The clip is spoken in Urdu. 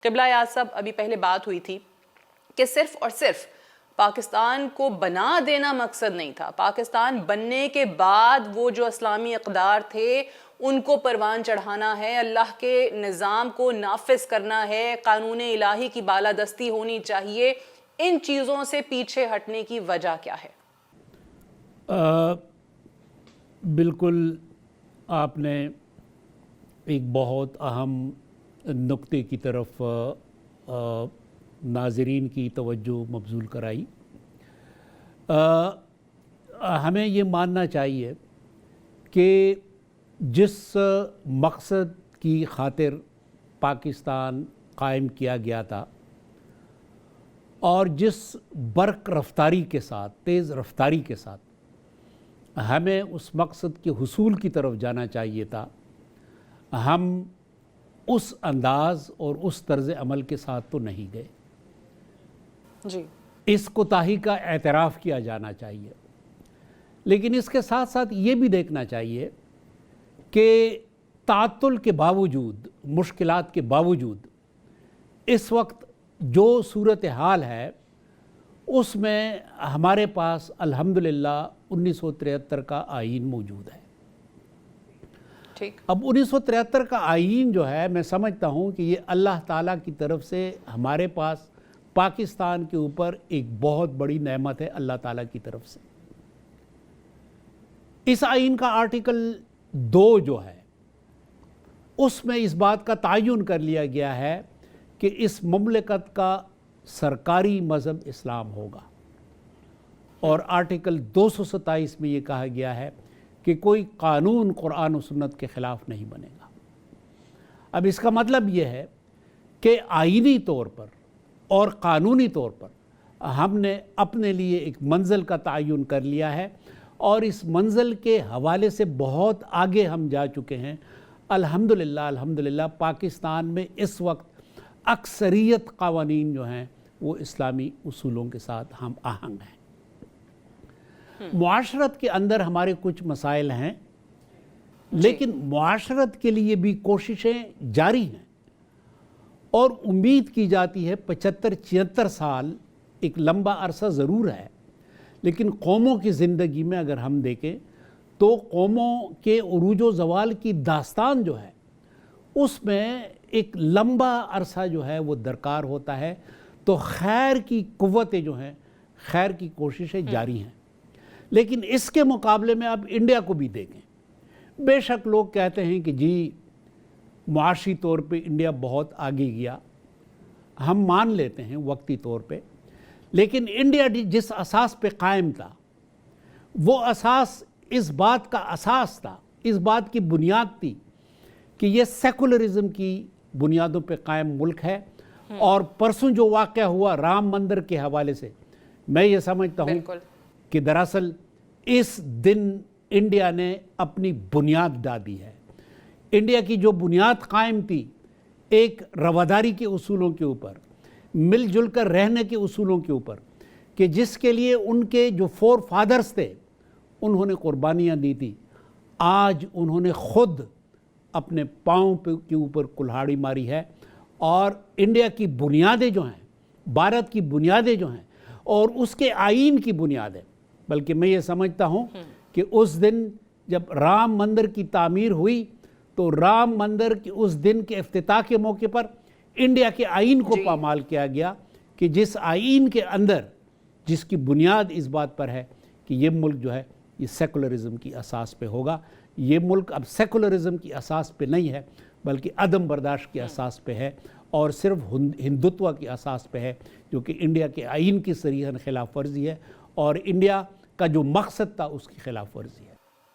قبلہ یاد صاحب، ابھی پہلے بات ہوئی تھی کہ صرف اور صرف پاکستان کو بنا دینا مقصد نہیں تھا. پاکستان بننے کے بعد وہ جو اسلامی اقدار تھے ان کو پروان چڑھانا ہے، اللہ کے نظام کو نافذ کرنا ہے، قانون الہی کی بالادستی ہونی چاہیے. ان چیزوں سے پیچھے ہٹنے کی وجہ کیا ہے؟ بالکل آپ نے ایک بہت اہم نقطے کی طرف ناظرین کی توجہ مبذول کرائی. ہمیں یہ ماننا چاہیے کہ جس مقصد کی خاطر پاکستان قائم کیا گیا تھا اور جس برق رفتاری کے ساتھ، تیز رفتاری کے ساتھ ہمیں اس مقصد کے حصول کی طرف جانا چاہیے تھا، ہم اس انداز اور اس طرز عمل کے ساتھ تو نہیں گئے. جی، اس کوتاہی کا اعتراف کیا جانا چاہیے. لیکن اس کے ساتھ ساتھ یہ بھی دیکھنا چاہیے کہ تعطل کے باوجود، مشکلات کے باوجود اس وقت جو صورتحال ہے اس میں ہمارے پاس الحمدللہ 1973 کا آئین موجود ہے. اب 1973 کا آئین جو ہے، میں سمجھتا ہوں کہ یہ اللہ تعالیٰ کی طرف سے ہمارے پاس پاکستان کے اوپر ایک بہت بڑی نعمت ہے اللہ تعالیٰ کی طرف سے. اس آئین کا آرٹیکل 2 جو ہے اس میں اس بات کا تعین کر لیا گیا ہے کہ اس مملکت کا سرکاری مذہب اسلام ہوگا، اور آرٹیکل 227 میں یہ کہا گیا ہے کہ کوئی قانون قرآن و سنت کے خلاف نہیں بنے گا. اب اس کا مطلب یہ ہے کہ آئینی طور پر اور قانونی طور پر ہم نے اپنے لیے ایک منزل کا تعین کر لیا ہے، اور اس منزل کے حوالے سے بہت آگے ہم جا چکے ہیں. الحمدللہ پاکستان میں اس وقت اکثریت قوانین جو ہیں وہ اسلامی اصولوں کے ساتھ ہم آہنگ ہیں. معاشرت کے اندر ہمارے کچھ مسائل ہیں، لیکن معاشرت کے لیے بھی کوششیں جاری ہیں، اور امید کی جاتی ہے 75-76 سال ایک لمبا عرصہ ضرور ہے، لیکن قوموں کی زندگی میں اگر ہم دیکھیں تو قوموں کے عروج و زوال کی داستان جو ہے اس میں ایک لمبا عرصہ جو ہے وہ درکار ہوتا ہے. تو خیر کی قوتیں جو ہیں، خیر کی کوششیں جاری ہیں. لیکن اس کے مقابلے میں اب انڈیا کو بھی دیکھیں. بے شک لوگ کہتے ہیں کہ جی معاشی طور پہ انڈیا بہت آگے گیا، ہم مان لیتے ہیں وقتی طور پہ، لیکن انڈیا جس اساس پہ قائم تھا وہ اساس اس بات کا اساس تھا، اس بات کی بنیاد تھی کہ یہ سیکولرزم کی بنیادوں پہ قائم ملک ہے. اور پرسوں جو واقعہ ہوا رام مندر کے حوالے سے، میں یہ سمجھتا ہوں کہ دراصل اس دن انڈیا نے اپنی بنیاد ڈالی ہے. انڈیا کی جو بنیاد قائم تھی ایک رواداری کے اصولوں کے اوپر، مل جل کر رہنے کے اصولوں کے اوپر، کہ جس کے لیے ان کے جو فور فادرز تھے انہوں نے قربانیاں دی تھی، آج انہوں نے خود اپنے پاؤں کے اوپر کلہاڑی ماری ہے. اور انڈیا کی بنیادیں جو ہیں، بھارت کی بنیادیں جو ہیں، اور اس کے آئین کی بنیادیں، بلکہ میں یہ سمجھتا ہوں کہ اس دن جب رام مندر کی تعمیر ہوئی تو رام مندر کے اس دن کے افتتاح کے موقع پر انڈیا کے آئین کو پامال کیا گیا، کہ جس آئین کے اندر جس کی بنیاد اس بات پر ہے کہ یہ ملک جو ہے یہ سیکولرزم کی اساس پہ ہوگا. یہ ملک اب سیکولرزم کی اساس پہ نہیں ہے بلکہ عدم برداشت کی اساس پہ ہے، اور صرف ہندوتوا کی اساس پہ ہے، جو کہ انڈیا کے آئین کی صریحاً خلاف ورزی ہے، اور انڈیا کا جو مقصد تھا اس کی خلاف ورزی ہے.